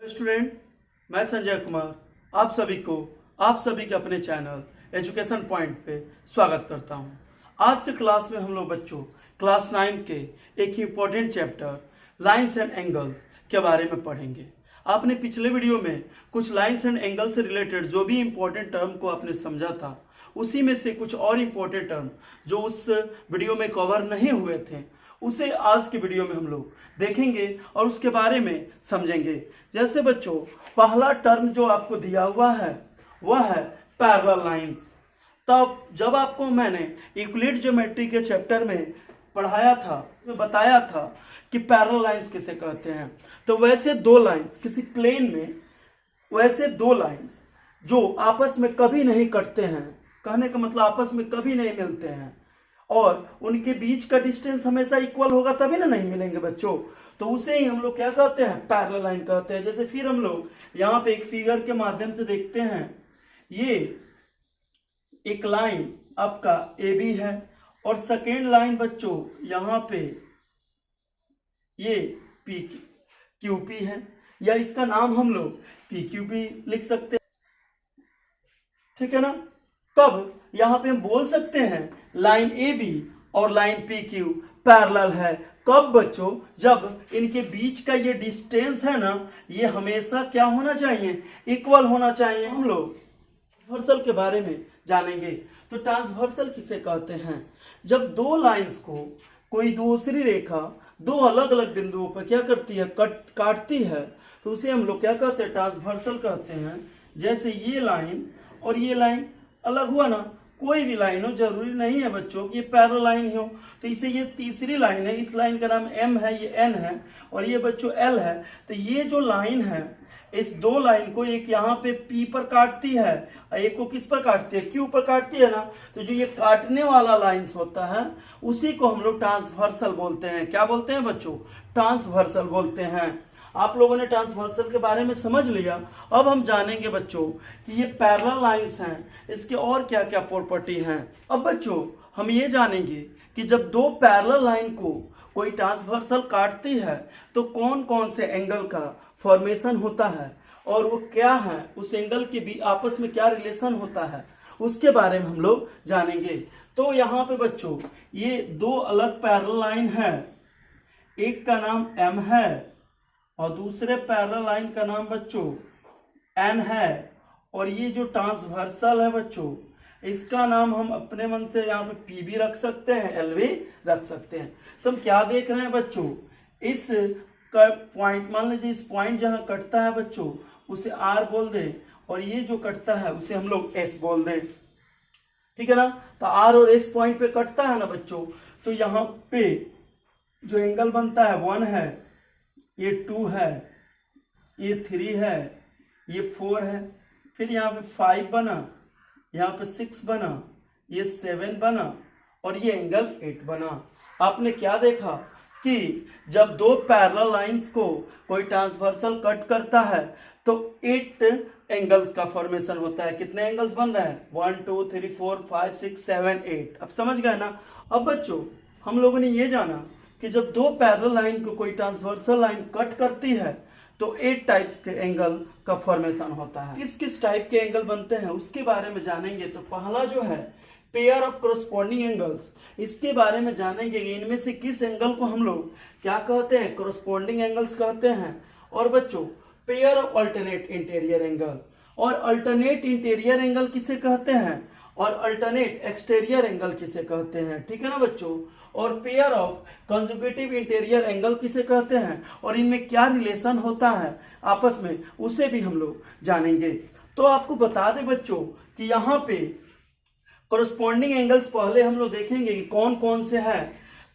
Student, मैं संजय कुमार आप सभी के अपने चैनल एजुकेशन पॉइंट पे स्वागत करता हूं। आज के क्लास में हम लोग बच्चों क्लास 9 के एक important chapter lines and angles के बारे में पढ़ेंगे। आपने पिछले वीडियो में कुछ लाइंस एंड एंगल से रिलेटेड जो भी इम्पोर्टेंट टर्म को आपने समझा था, उसी में से कुछ और इम्पोर्टेंट टर्म जो उस वीडियो में कवर नहीं हुए थे उसे आज के वीडियो में हम लोग देखेंगे और उसके बारे में समझेंगे। जैसे बच्चों, पहला टर्म जो आपको दिया हुआ है वह है पैरेलल लाइंस। तब जब आपको मैंने यूक्लिड ज्योमेट्री के चैप्टर में पढ़ाया था, बताया था कि पैरेलल लाइंस किसे कहते हैं, तो वैसे दो लाइंस किसी प्लेन में, वैसे दो लाइंस जो आपस में कभी नहीं कटते हैं, कहने का मतलब आपस में कभी नहीं मिलते हैं और उनके बीच का डिस्टेंस हमेशा इक्वल होगा तभी ना नहीं मिलेंगे बच्चों, तो उसे ही हम लोग क्या कहते हैं, पैरेलल लाइन कहते हैं। जैसे फिर हम लोग यहाँ पे एक फिगर के माध्यम से देखते हैं, ये एक लाइन आपका ए बी है और सेकेंड लाइन बच्चों यहाँ पे ये पी क्यू पी है, या इसका नाम हम लोग पी क्यू पी लिख सकते हैं, ठीक है ना। तब यहाँ पे हम बोल सकते हैं लाइन ए बी और लाइन पी क्यू पैरेलल है। कब बच्चों? जब इनके बीच का ये डिस्टेंस है ना, ये हमेशा क्या होना चाहिए, इक्वल होना चाहिए। हम लोग ट्रांसवर्सल के बारे में जानेंगे। तो ट्रांसवर्सल किसे कहते हैं? जब दो लाइंस को कोई दूसरी रेखा दो अलग अलग बिंदुओं पर क्या करती है, काटती है, तो उसे हम लोग क्या कहते हैं, ट्रांसवर्सल कहते हैं। जैसे ये लाइन और ये लाइन अलग हुआ ना, कोई भी लाइन हो, जरूरी नहीं है बच्चों कि ये पैरेलल लाइन ही हो, तो इसे ये तीसरी लाइन है, इस लाइन का नाम एम है, ये एन है और ये बच्चों एल है। तो ये जो लाइन है, इस दो लाइन को एक यहाँ पे पी पर काटती है और एक को किस पर काटती है, क्यू पर काटती है ना। तो जो ये काटने वाला लाइंस होता है उसी को हम लोग ट्रांसवर्सल बोलते हैं। क्या बोलते हैं बच्चों? ट्रांसवर्सल बोलते हैं। आप लोगों ने ट्रांसवर्सल के बारे में समझ लिया। अब हम जानेंगे बच्चों कि ये पैरेलल लाइंस हैं, इसके और क्या क्या प्रॉपर्टी हैं। अब बच्चों हम ये जानेंगे कि जब दो पैरेलल लाइन को कोई ट्रांसवर्सल काटती है तो कौन कौन से एंगल का फॉर्मेशन होता है और वो क्या है, उस एंगल के भी आपस में क्या रिलेशन होता है, उसके बारे में हम लोग जानेंगे। तो यहाँ पे बच्चों ये दो अलग पैरेलल लाइन है, एक का नाम एम है और दूसरे पैरेलल लाइन का नाम बच्चों एन है। और ये जो ट्रांसवर्सल है बच्चों, इसका नाम हम अपने मन से यहाँ पे पी भी रख सकते हैं, एल भी रख सकते हैं। तो हम क्या देख रहे हैं बच्चों, इस पॉइंट, मान लीजिए इस पॉइंट जहाँ कटता है बच्चों उसे आर बोल दें और ये जो कटता है उसे हम लोग एस बोल दें, ठीक है ना। तो आर और एस पॉइंट पे कटता है ना बच्चों, तो यहाँ पे जो एंगल बनता है 1 है, ये 2 है, ये 3 है, ये 4 है, फिर यहाँ पे 5 बना, यहाँ पे 6 बना, ये 7 बना और ये एंगल 8 बना। आपने क्या देखा कि जब दो पैरेलल लाइंस को कोई ट्रांसवर्सल कट करता है तो 8 एंगल्स का फॉर्मेशन होता है। कितने एंगल्स बन रहे हैं? 1 2 3 4 5 6 7 8। अब समझ गए ना। अब बच्चों हम लोगों ने ये जाना कि जब दो पैरेलल लाइन को कोई ट्रांसवर्सल लाइन कट करती है तो 8 टाइप्स के एंगल का फॉर्मेशन होता है। किस किस टाइप के एंगल बनते हैं उसके बारे में जानेंगे। तो पहला जो है पेयर ऑफ कोरोस्पोंडिंग एंगल्स, इसके बारे में जानेंगे। इनमें से किस एंगल को हम लोग क्या कहते हैं, कोरोस्पोंडिंग एंगल्स कहते हैं। और बच्चों pair of alternate interior angle, और अल्टरनेट इंटीरियर एंगल किसे कहते हैं और अल्टरनेट एक्सटीरियर एंगल किसे कहते हैं, ठीक है ना बच्चों। और pair of conjugative interior angle किसे कहते हैं और इनमें क्या रिलेशन होता है आपस में, उसे भी हम लोग जानेंगे। तो आपको बता दें बच्चों कि यहाँ पे कोरोस्पोंडिंग एंगल्स पहले हम लोग देखेंगे कि कौन कौन से हैं।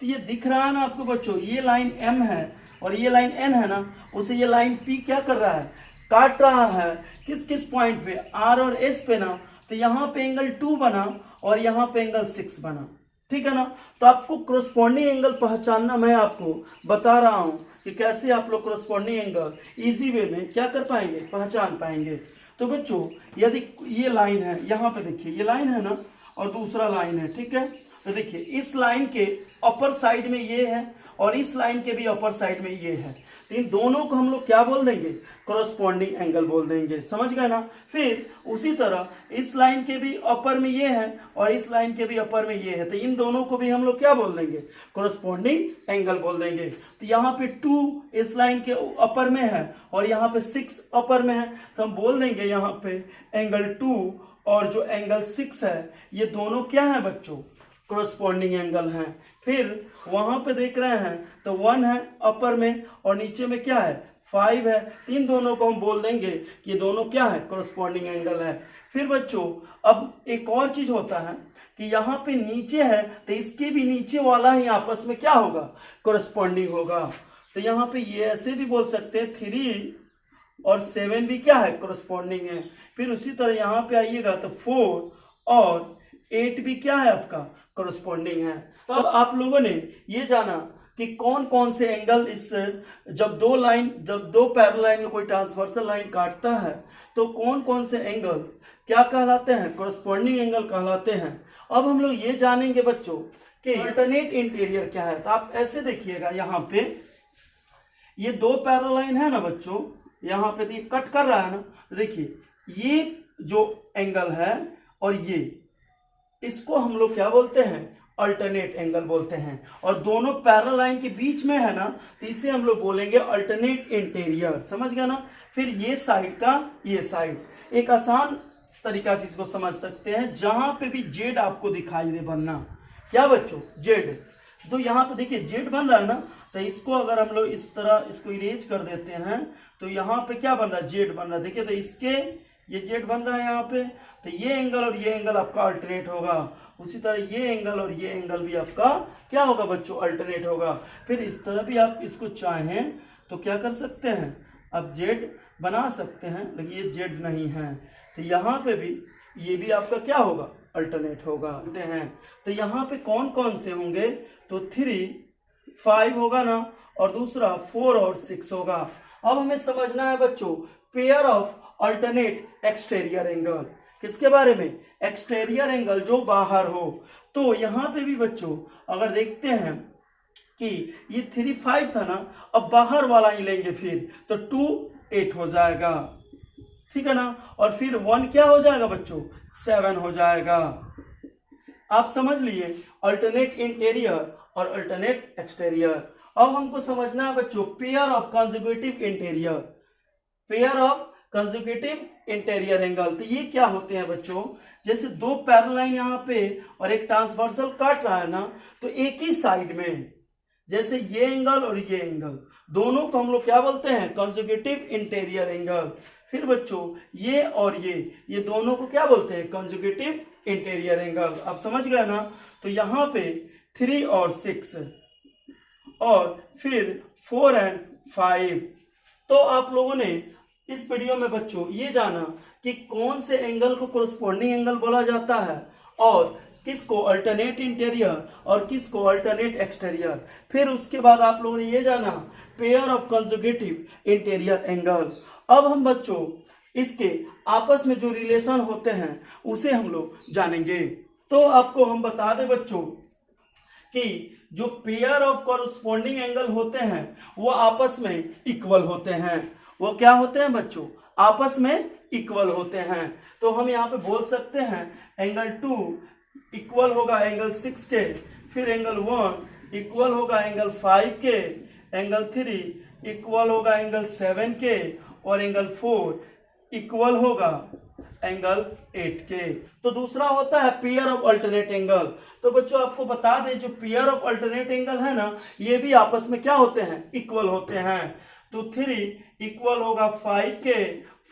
तो ये दिख रहा है ना आपको बच्चों, ये लाइन एम है और ये लाइन एन है ना, उसे ये लाइन पी क्या कर रहा है, काट रहा है। किस किस पॉइंट पे, आर और एस पे ना। तो यहाँ पे एंगल 2 बना और यहाँ पे एंगल 6 बना, ठीक है ना। तो आपको कोरोस्पोंडिंग एंगल पहचानना मैं आपको बता रहा हूँ कि कैसे आप लोग कोरोस्पोंडिंग एंगल इजी वे में क्या कर पाएंगे, पहचान पाएंगे। तो बच्चों यदि ये लाइन है, यहाँ पे देखिए ये लाइन है ना और दूसरा लाइन है, ठीक है। तो देखिए इस लाइन के अपर साइड में ये है और इस लाइन के भी अपर साइड में ये है, तो इन दोनों को हम लोग क्या बोल देंगे, कॉरस्पॉन्डिंग एंगल बोल देंगे, समझ गए ना। फिर उसी तरह इस लाइन के भी अपर में ये है और इस लाइन के भी अपर में ये है, तो इन दोनों को भी हम लोग क्या बोल देंगे, कॉरस्पॉन्डिंग एंगल बोल देंगे। तो यहाँ पे 2 इस लाइन के अपर में है और यहाँ पे 6 अपर में है, तो हम बोल देंगे यहाँ पे एंगल 2 और जो एंगल 6 है ये दोनों क्या है बच्चों, कॉरस्पॉन्डिंग एंगल हैं। फिर वहां पे देख रहे हैं तो 1 है अपर में और नीचे में क्या है 5 है, इन दोनों को हम बोल देंगे कि ये दोनों क्या है, कॉरस्पॉन्डिंग एंगल है। फिर बच्चों अब एक और चीज होता है कि यहाँ पे नीचे है तो इसके भी नीचे वाला ही आपस में क्या होगा, कॉरस्पॉन्डिंग होगा। तो यहाँ पे ये ऐसे भी बोल सकते हैं 3 और 7 भी क्या है, कॉरस्पॉन्डिंग है। फिर उसी तरह यहाँ पे आइएगा तो 4 और 8 भी क्या है आपका, कॉरस्पॉन्डिंग है। तो अब आप लोगों ने ये जाना कि कौन कौन से एंगल इस जब दो पैरेलल लाइन में कोई ट्रांसवर्सल लाइन काटता है तो कौन कौन से एंगल क्या कहलाते हैं, कॉरस्पॉन्डिंग एंगल कहलाते हैं। अब हम लोग ये जानेंगे बच्चों कि अल्टरनेट इंटीरियर क्या है। तो आप ऐसे देखिएगा, यहाँ पे ये 2 पैरेलल लाइन है ना बच्चों, यहाँ पे ये कट कर रहा है ना, देखिए ये जो एंगल है और ये, इसको हम लोग क्या बोलते हैं, अल्टरनेट एंगल बोलते हैं। और दोनों पैरेलल लाइन के बीच में है ना, तो इसे हम लोग बोलेंगे अल्टरनेट इंटीरियर, समझ गया ना। फिर ये साइड का ये साइड, एक आसान तरीका से इसको समझ सकते हैं, जहां पे भी जेड आपको दिखाई दे बनना, क्या बच्चों, जेड, तो यहाँ पे देखिए जेड बन रहा है ना, तो इसको अगर हम लोग इस तरह इसको इरेज कर देते हैं तो यहाँ पे क्या बन रहा है, जेड बन रहा है। देखिए तो इसके ये जेड बन रहा है यहाँ पे, तो ये एंगल और ये एंगल आपका अल्टरनेट होगा। उसी तरह ये एंगल और ये एंगल भी आपका क्या होगा बच्चों, अल्टरनेट होगा। फिर इस तरह भी आप इसको चाहें तो क्या कर सकते हैं, आप जेड बना सकते हैं, लेकिन ये जेड नहीं है, तो यहाँ पे भी ये भी आपका क्या होगा, अल्टरनेट होगा हैं। तो यहाँ पे कौन कौन से होंगे, तो 3, 5 होगा ना, और दूसरा 4 और 6 होगा। अब हमें समझना है बच्चों pair of alternate exterior angle, किसके बारे में, एक्सटेरियर एंगल जो बाहर हो। तो यहाँ पे भी बच्चों अगर देखते हैं कि ये 3, 5 था ना, अब बाहर वाला ही लेंगे फिर तो 2, 8 हो जाएगा, ठीक है ना। और फिर 1 क्या हो जाएगा बच्चों, 7 हो जाएगा। आप समझ लिए अल्टरनेट इंटीरियर और अल्टरनेट एक्सटीरियर। अब हमको समझना है बच्चों pair of consecutive interior, pair of consecutive interior angle. तो ये क्या होते हैं बच्चों, जैसे 2 पैरेलल लाइन यहाँ पे और एक ट्रांसवर्सल काट रहा है ना, तो एक ही साइड में, जैसे ये एंगल और ये एंगल, दोनों को हम लोग क्या बोलते हैं, कंसेक्यूटिव इंटीरियर एंगल। फिर बच्चों ये और ये दोनों को क्या बोलते हैं, कंसेक्यूटिव इंटीरियर एंगल। आप समझ गए ना। तो यहाँ पे 3 और 6 और फिर 4 और 5। तो आप लोगों ने इस वीडियो में बच्चों ये जाना कि कौन से एंगल को कोरस्पॉन्डिंग एंगल बोला जाता है और किसको अल्टरनेट इंटीरियर और किसको अल्टरनेट एक्सटीरियर। फिर उसके बाद आप लोगों ने ये जाना pair of consecutive interior angle. अब हम बच्चों इसके आपस में जो रिलेशन होते हैं उसे हम लोग जानेंगे। तो आपको हम बता दें बच्चों कि जो पेयर ऑफ कॉरस्पॉन्डिंग एंगल होते हैं वो आपस में इक्वल होते हैं। वो क्या होते हैं बच्चों, आपस में इक्वल होते हैं। तो हम यहाँ पे बोल सकते हैं एंगल 2 इक्वल होगा एंगल 6 के, फिर एंगल 1 इक्वल होगा एंगल 5 के, एंगल 3 इक्वल होगा एंगल 7 के, और एंगल 4 इक्वल होगा एंगल 8 के। तो दूसरा होता है पेयर ऑफ अल्टरनेट एंगल। तो बच्चों आपको बता दें जो पेयर ऑफ अल्टरनेट एंगल है ना, ये भी आपस में क्या होते हैं, इक्वल होते हैं। तो 3 इक्वल होगा 5 के,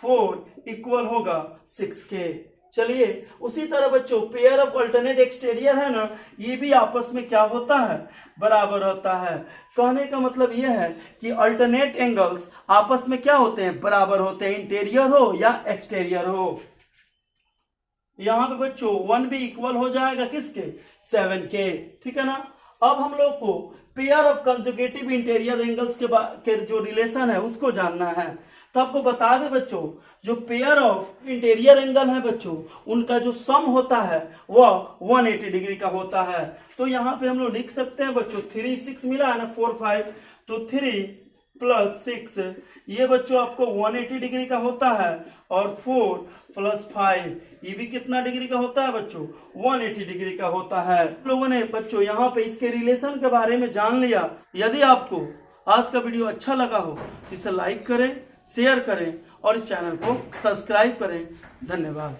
4 इक्वल होगा 6 के। चलिए उसी तरह बच्चों पेयर ऑफ अल्टरनेट एक्सटीरियर है ना, ये भी आपस में क्या होता है, बराबर होता है। कहने का मतलब यह है कि अल्टरनेट एंगल्स आपस में क्या होते हैं, बराबर होते हैं, इंटीरियर हो या एक्सटीरियर हो। यहाँ पे बच्चों 1 भी इक्वल हो जाएगा किसके, 7 के, ठीक है ना। अब हम लोग को pair of consecutive interior angles के जो रिलेशन है उसको जानना है। तो आपको बता दें बच्चों, जो पेयर ऑफ इंटीरियर एंगल है बच्चों, उनका जो सम होता है वह 180 डिग्री का होता है। तो यहाँ पे हम लोग लिख सकते हैं बच्चों 3 6 मिला है ना 4 5, तो 3 + 6 ये बच्चों आपको 180 डिग्री का होता है, और 4 + 5 ये भी कितना डिग्री का होता है बच्चों, 180 डिग्री का होता है। लोगों ने बच्चों यहाँ पे इसके रिलेशन के बारे में जान लिया। यदि आपको आज का वीडियो अच्छा लगा हो तो इसे लाइक करें, शेयर करें और इस चैनल को सब्सक्राइब करें। धन्यवाद।